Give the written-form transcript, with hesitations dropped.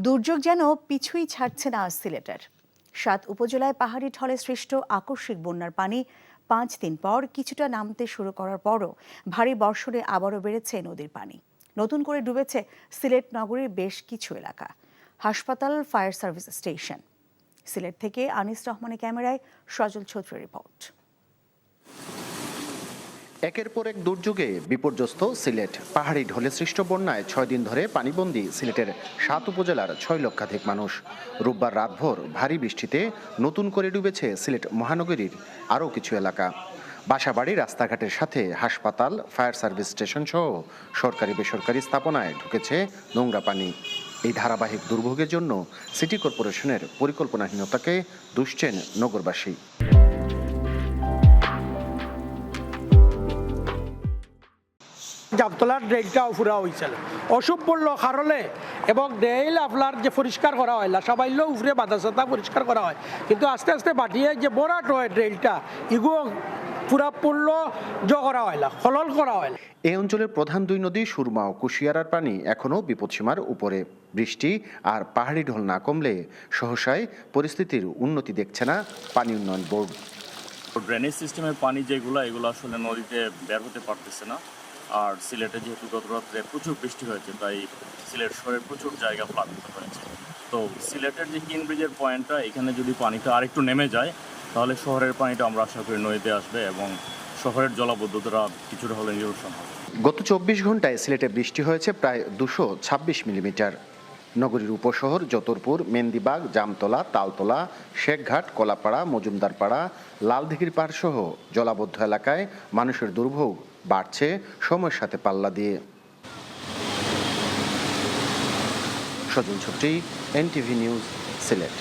দুর্যোগ যেন পিছুই ছাড়ছে না সিলেটের। ৭ উপজেলায় পাহাড়ি ঢলে সৃষ্ট আকস্মিক বন্যার পানি ৫ দিন পর কিছুটা নামতে শুরু করার পরও ভারী বর্ষণে আবারও বেড়েছে নদীর পানি। নতুন করে ডুবেছে সিলেট নগরীর বেশ কিছু এলাকা, হাসপাতাল, ফায়ার সার্ভিস স্টেশন। সিলেট থেকে আনিস রহমানের ক্যামেরায় সজল চৌধুরীর রিপোর্ট। একের পর এক দুর্যোগে বিপর্যস্ত সিলেট। পাহাড়ি ঢলে সৃষ্ট বন্যায় ৬ দিন ধরে পানিবন্দী সিলেটের ৭ উপজেলার ৬ লক্ষাধিক মানুষ। রোববার রাতভর ভারী বৃষ্টিতে নতুন করে ডুবেছে সিলেট মহানগরীর আরও কিছু এলাকা। বাসাবাড়ি, রাস্তাঘাটের সাথে হাসপাতাল, ফায়ার সার্ভিস স্টেশন সহ সরকারি বেসরকারি স্থাপনায় ঢুকেছে নোংরা পানি। এই ধারাবাহিক দুর্ভোগের জন্য সিটি কর্পোরেশনের পরিকল্পনাহীনতাকে দুষছেন নগরবাসী। জামতলার ড্রেনটাও ফুরা হয়েছিল, অসুখ পড়লো কারণে, এবং ড্রেন আপনার যে পরিষ্কার করা হয় না, সবাই উপরে বাধা সাথা পরিষ্কার করা হয়, কিন্তু আস্তে আস্তে বাটিয়ে যে বরাট হয় ড্রেনটা, এগুলো পুরা পড়লো করা হয় না, খনন করা হয় না। এই অঞ্চলের প্রধান দুই নদী সুরমা ও কুশিয়ারার পানি এখনও বিপদসীমার উপরে। বৃষ্টি আর পাহাড়ি ঢল না কমলে সহসায় পরিস্থিতির উন্নতি দেখছে না পানি উন্নয়ন বোর্ড। ড্রেনেজ সিস্টেমের পানি এগুলো আসলে নদীতে বের হতে পারতেছে না। আর সিলেটে যেহেতু গত রাত্রে প্রচুর বৃষ্টি হয়েছে, তাই সিলেট শহরের প্রচুর জায়গা প্লাবিত হয়েছে। তো সিলেটের যে কিন ব্রিজের পয়েন্টটা, এখানে যদি পানিটা আরেকটু নেমে যায়, তাহলে শহরের পানিটা আমরা আশা করি নদীতে আসবে এবং শহরের জলাবদ্ধতা কিছুটা হলে নিরসন হবে। গত ২৪ ঘন্টায় সিলেটে বৃষ্টি হয়েছে প্রায় ২২৬ মিলিমিটার। নগরীর উপশহর যতরপুর, মেন্দিবাগ, জামতলা, তালতলা, শেখঘাট, কলাপাড়া, মজুমদারপাড়া, লালদিঘির পাড় সহ জলাবদ্ধ এলাকায় মানুষের দুর্ভোগ বাড়ছে সময়ের সাথে পাল্লা দিয়ে। সজল ছত্রী, এনটিভি নিউজ, সিলেট।